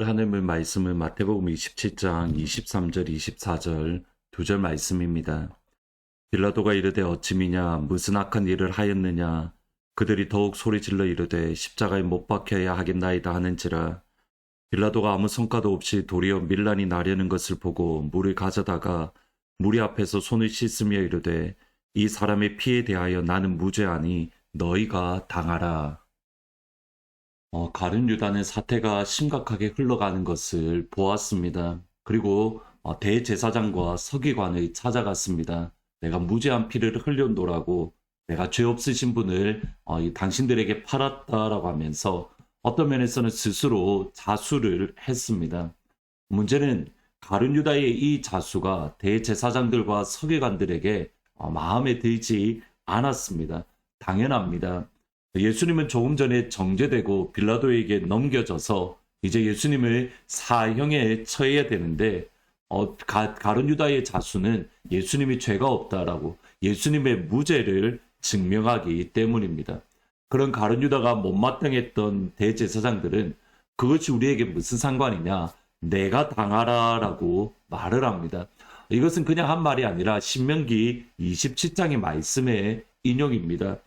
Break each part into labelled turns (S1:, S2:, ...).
S1: 오늘 하나님의 말씀은 마태복음 27장 23절 24절 두 절 말씀입니다. 빌라도가 이르되 어찌미냐 무슨 악한 일을 하였느냐 그들이 더욱 소리질러 이르되 십자가에 못 박혀야 하겠나이다 하는지라. 빌라도가 아무 성과도 없이 도리어 밀란이 나려는 것을 보고 물을 가져다가 무리 앞에서 손을 씻으며 이르되 이 사람의 피에 대하여 나는 무죄하니 너희가 당하라. 가룟 유다는 사태가 심각하게 흘러가는 것을 보았습니다. 그리고 대제사장과 서기관을 찾아갔습니다. 내가 무죄한 피를 흘려놓으라고, 내가 죄 없으신 분을 당신들에게 팔았다라고 하면서 어떤 면에서는 스스로 자수를 했습니다. 문제는 가룟 유다의 이 자수가 대제사장들과 서기관들에게 마음에 들지 않았습니다. 당연합니다. 예수님은 조금 전에 정죄되고 빌라도에게 넘겨져서 이제 예수님을 사형에 처해야 되는데 가룟 유다의 자수는 예수님이 죄가 없다라고 예수님의 무죄를 증명하기 때문입니다. 그런 가룟 유다가 못마땅했던 대제사장들은 그것이 우리에게 무슨 상관이냐, 내가 당하라라고 말을 합니다. 이것은 그냥 한 말이 아니라 신명기 27장의 말씀의 인용입니다.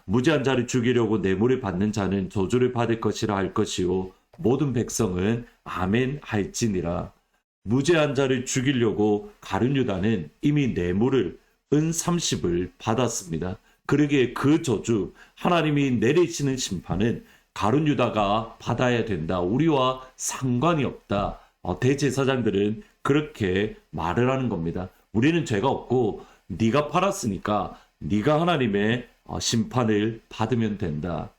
S1: 무죄한 자를 죽이려고 뇌물을 받는 자는 저주를 받을 것이라 할 것이요 모든 백성은 아멘 할지니라. 무죄한 자를 죽이려고 가룟 유다는 이미 뇌물을 은 30을 받았습니다. 그러기에 그 저주, 하나님이 내리시는 심판은 가룟 유다가 받아야 된다. 우리와 상관이 없다. 대제사장들은 그렇게 말을 하는 겁니다. 우리는 죄가 없고 네가 팔았으니까 네가 하나님의 심판을 받으면 된다.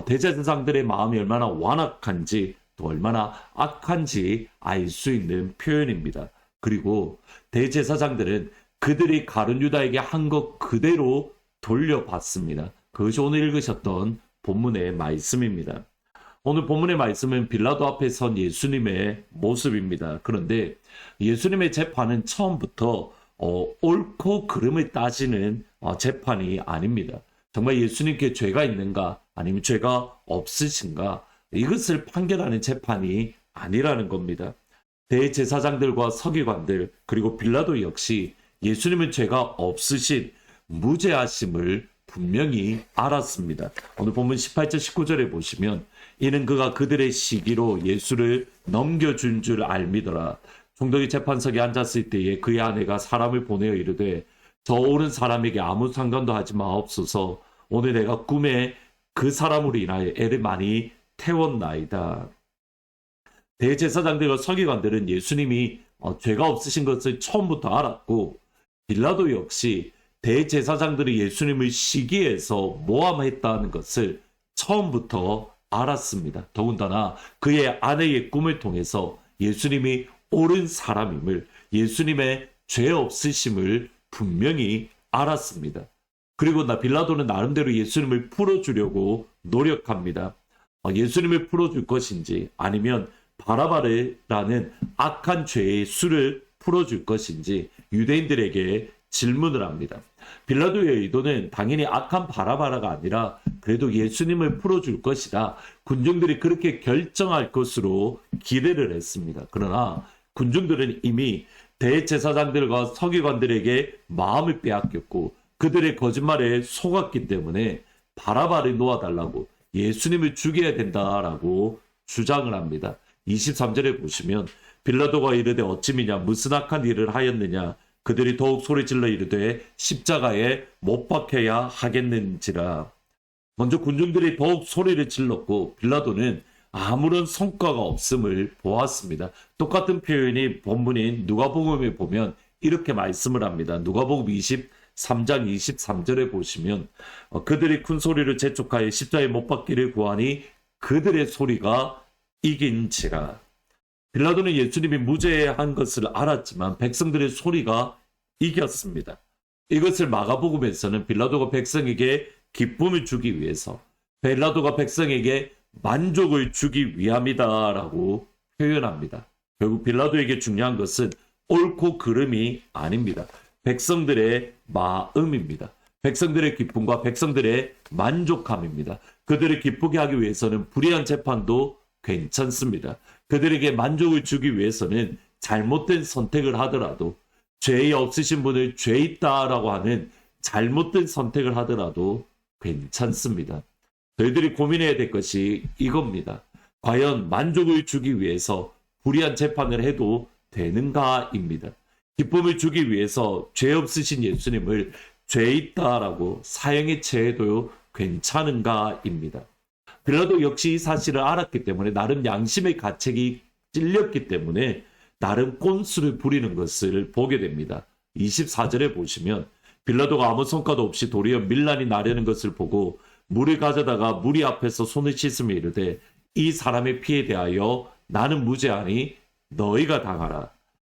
S1: 대제사장들의 마음이 얼마나 완악한지 또 얼마나 악한지 알 수 있는 표현입니다. 그리고 대제사장들은 그들이 가룟 유다에게 한 것 그대로 돌려받습니다. 그것이 오늘 읽으셨던 본문의 말씀입니다. 오늘 본문의 말씀은 빌라도 앞에 선 예수님의 모습입니다. 그런데 예수님의 재판은 처음부터 옳고 그름을 따지는 재판이 아닙니다. 정말 예수님께 죄가 있는가 아니면 죄가 없으신가 이것을 판결하는 재판이 아니라는 겁니다. 대제사장들과 서기관들 그리고 빌라도 역시 예수님은 죄가 없으신 무죄하심을 분명히 알았습니다. 오늘 본문 18절 19절에 보시면 이는 그가 그들의 시기로 예수를 넘겨준 줄 알미더라. 총독이 재판석에 앉았을 때에 그의 아내가 사람을 보내어 이르되 저 오른 사람에게 아무 상관도 하지 마옵소서. 오늘 내가 꿈에 그 사람으로 인하여 애를 많이 태웠나이다. 대제사장들과 서기관들은 예수님이 죄가 없으신 것을 처음부터 알았고 빌라도 역시 대제사장들이 예수님을 시기해서 모함했다는 것을 처음부터 알았습니다. 더군다나 그의 아내의 꿈을 통해서 예수님이 옳은 사람임을, 예수님의 죄 없으심을 분명히 알았습니다. 그리고 빌라도는 나름대로 예수님을 풀어주려고 노력합니다. 예수님을 풀어줄 것인지 아니면 바라바라는 악한 죄의 수를 풀어줄 것인지 유대인들에게 질문을 합니다. 빌라도의 의도는 당연히 악한 바라바라가 아니라 그래도 예수님을 풀어줄 것이다. 군중들이 그렇게 결정할 것으로 기대를 했습니다. 그러나 군중들은 이미 대제사장들과 서기관들에게 마음을 빼앗겼고 그들의 거짓말에 속았기 때문에 바라바를 놓아달라고 예수님을 죽여야 된다라고 주장을 합니다. 23절에 보시면 빌라도가 이르되 어찌미냐 무슨 악한 일을 하였느냐 그들이 더욱 소리질러 이르되 십자가에 못 박혀야 하겠는지라. 먼저 군중들이 더욱 소리를 질렀고 빌라도는 아무런 성과가 없음을 보았습니다. 똑같은 표현이 본문인 누가복음에 보면 이렇게 말씀을 합니다. 누가복음 23장 23절에 보시면 그들이 큰 소리를 재촉하여 십자가에 못 박기를 구하니 그들의 소리가 이긴지라. 빌라도는 예수님이 무죄한 것을 알았지만 백성들의 소리가 이겼습니다. 이것을 마가복음에서는 빌라도가 백성에게 기쁨을 주기 위해서 빌라도가 백성에게 만족을 주기 위함이다라고 표현합니다. 결국 빌라도에게 중요한 것은 옳고 그름이 아닙니다. 백성들의 마음입니다. 백성들의 기쁨과 백성들의 만족함입니다. 그들을 기쁘게 하기 위해서는 불의한 재판도 괜찮습니다. 그들에게 만족을 주기 위해서는 잘못된 선택을 하더라도, 죄 없으신 분을 죄 있다라고 하는 잘못된 선택을 하더라도 괜찮습니다. 저희들이 고민해야 될 것이 이겁니다. 과연 만족을 주기 위해서 불의한 재판을 해도 되는가입니다. 기쁨을 주기 위해서 죄 없으신 예수님을 죄 있다라고 사형에 처해도 괜찮은가입니다. 빌라도 역시 이 사실을 알았기 때문에, 나름 양심의 가책이 찔렸기 때문에 나름 꼼수를 부리는 것을 보게 됩니다. 24절에 보시면 빌라도가 아무 성과도 없이 도리어 밀란이 나려는 것을 보고 물을 가져다가 무리 앞에서 손을 씻으며 이르되, 이 사람의 피에 대하여 나는 무죄하니 너희가 당하라.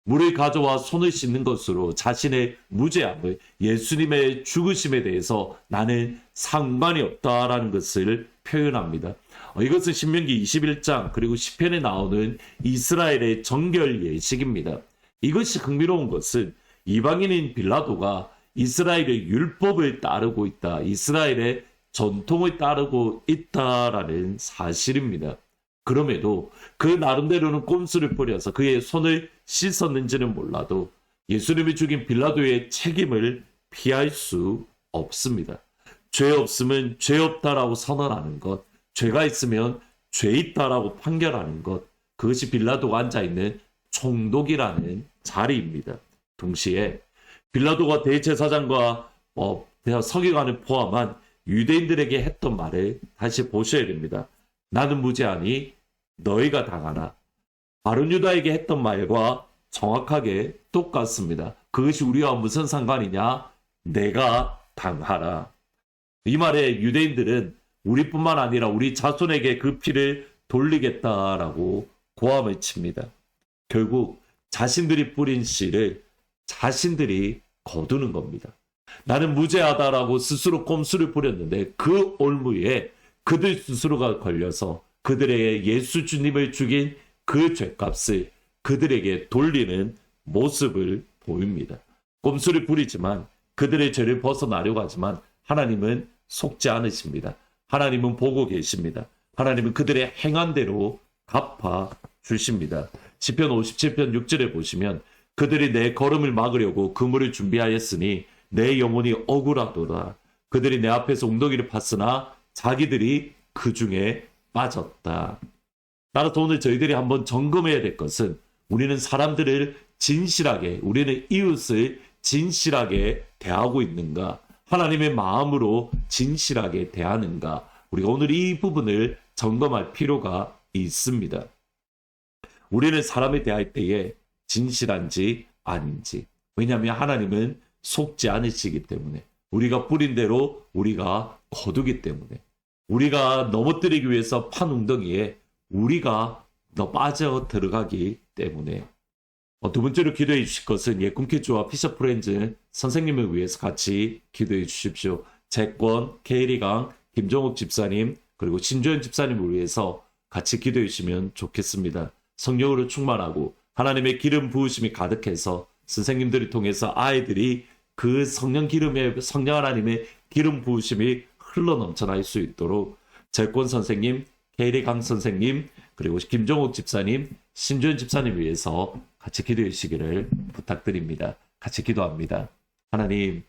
S1: 물을 가져와 손을 씻는 것으로 자신의 무죄함을, 예수님의 죽으심에 대해서 나는 상관이 없다라는 것을 표현합니다. 이것은 신명기 21장 그리고 시편에 나오는 이스라엘의 정결 예식입니다. 이것이 흥미로운 것은 이방인인 빌라도가 이스라엘의 율법을 따르고 있다, 이스라엘의 전통을 따르고 있다라는 사실입니다. 그럼에도 그 나름대로는 꼼수를 부려서 그의 손을 씻었는지는 몰라도 예수님이 죽인 빌라도의 책임을 피할 수 없습니다. 죄 없으면 죄 없다라고 선언하는 것, 죄가 있으면 죄 있다라고 판결하는 것, 그것이 빌라도가 앉아있는 총독이라는 자리입니다. 동시에 빌라도가 대제사장과 서기관을 포함한 유대인들에게 했던 말을 다시 보셔야 됩니다. 나는 무죄하니 너희가 당하라. 바른 유다에게 했던 말과 정확하게 똑같습니다. 그것이 우리와 무슨 상관이냐? 내가 당하라. 이 말에 유대인들은 우리뿐만 아니라 우리 자손에게 그 피를 돌리겠다라고 고함을 칩니다. 결국 자신들이 뿌린 씨를 자신들이 거두는 겁니다. 나는 무죄하다라고 스스로 꼼수를 부렸는데 그 올무에 그들 스스로가 걸려서 그들에게 예수 주님을 죽인 그 죄값을 그들에게 돌리는 모습을 보입니다. 꼼수를 부리지만 그들의 죄를 벗어나려고 하지만 하나님은 속지 않으십니다. 하나님은 보고 계십니다. 하나님은 그들의 행한 대로 갚아 주십니다. 시편 57편 6절에 보시면 그들이 내 걸음을 막으려고 그물을 준비하였으니 내 영혼이 억울하도다. 그들이 내 앞에서 웅덩이를 팠으나 자기들이 그 중에 빠졌다. 따라서 오늘 저희들이 한번 점검해야 될 것은, 우리는 사람들을 진실하게, 우리는 이웃을 진실하게 대하고 있는가? 하나님의 마음으로 진실하게 대하는가? 우리가 오늘 이 부분을 점검할 필요가 있습니다. 우리는 사람에 대할 때에 진실한지 아닌지. 왜냐하면 하나님은 속지 않으시기 때문에, 우리가 뿌린 대로 우리가 거두기 때문에, 우리가 넘어뜨리기 위해서 판 웅덩이에 우리가 빠져 들어가기 때문에. 두 번째로 기도해 주실 것은 예꿈키주와 피셔 프렌즈 선생님을 위해서 같이 기도해 주십시오. 재권, 케이리강, 김종욱 집사님, 그리고 신조연 집사님을 위해서 같이 기도해 주시면 좋겠습니다. 성령으로 충만하고 하나님의 기름 부으심이 가득해서 선생님들을 통해서 아이들이 그 성령 하나님의 기름 부으심이 흘러넘쳐날 수 있도록 재권 선생님, 케이리강 선생님, 그리고 김종욱 집사님, 신조연 집사님 위해서 같이 기도해 주시기를 부탁드립니다. 같이 기도합니다. 하나님,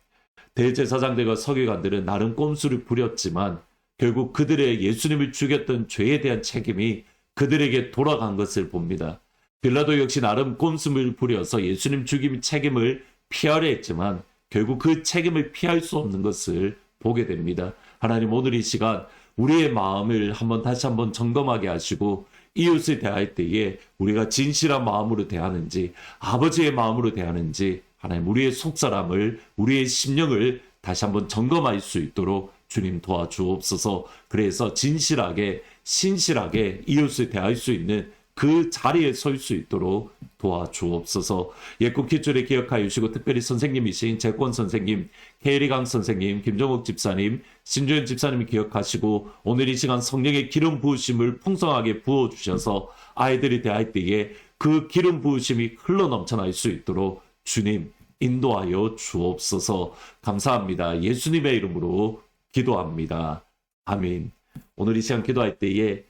S1: 대제사장들과 서기관들은 나름 꼼수를 부렸지만 결국 그들의 예수님을 죽였던 죄에 대한 책임이 그들에게 돌아간 것을 봅니다. 빌라도 역시 나름 꼼수를 부려서 예수님 죽임 책임을 피하려 했지만 결국 그 책임을 피할 수 없는 것을 보게 됩니다. 하나님, 오늘 이 시간 우리의 마음을 다시 한번 점검하게 하시고, 이웃을 대할 때에 우리가 진실한 마음으로 대하는지, 아버지의 마음으로 대하는지, 하나님 우리의 속사람을, 우리의 심령을 다시 한번 점검할 수 있도록 주님 도와주옵소서. 그래서 진실하게, 신실하게 이웃을 대할 수 있는 그 자리에 설 수 있도록 도와주옵소서. 예꿈키주를 기억하여 주시고, 특별히 선생님이신 재권 선생님, 케이리강 선생님, 김정욱 집사님, 신조연 집사님을 기억하시고, 오늘 이 시간 성령의 기름 부으심을 풍성하게 부어주셔서 아이들이 대할 때에 그 기름 부으심이 흘러넘쳐날 수 있도록 주님 인도하여 주옵소서. 감사합니다. 예수님의 이름으로 기도합니다. 아멘. 오늘 이 시간 기도할 때에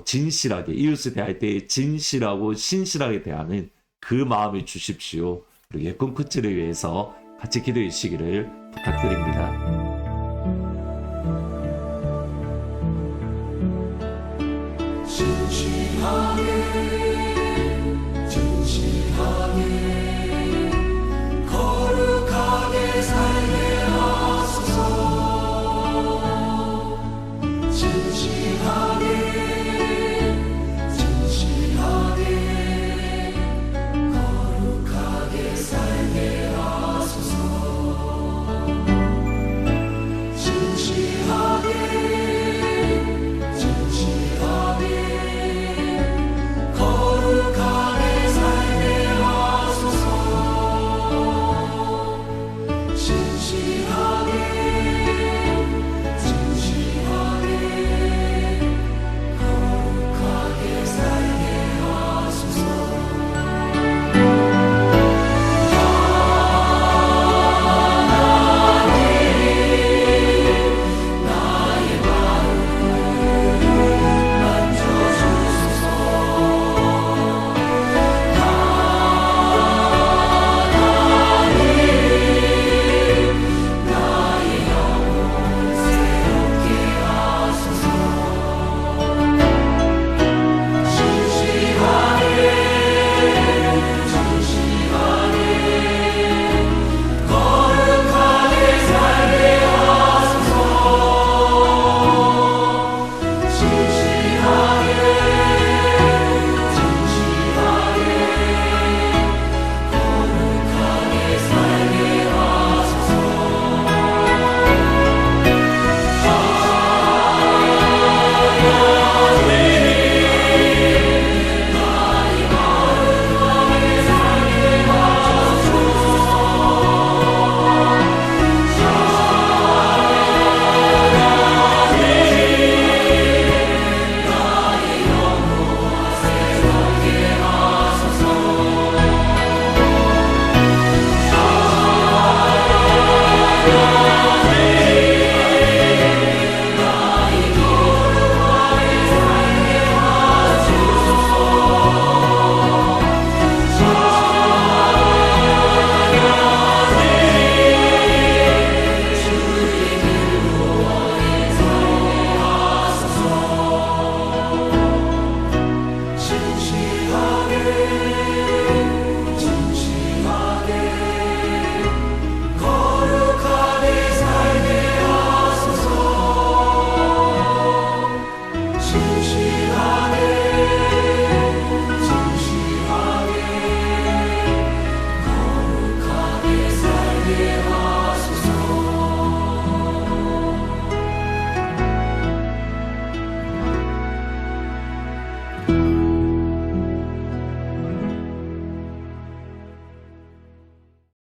S1: 진실하게 이웃을 대할 때 진실하고 신실하게 대하는 그 마음을 주십시오. 그리고 예쁜 쿠츠를 위해서 같이 기도해 주시기를 부탁드립니다.
S2: 진실하게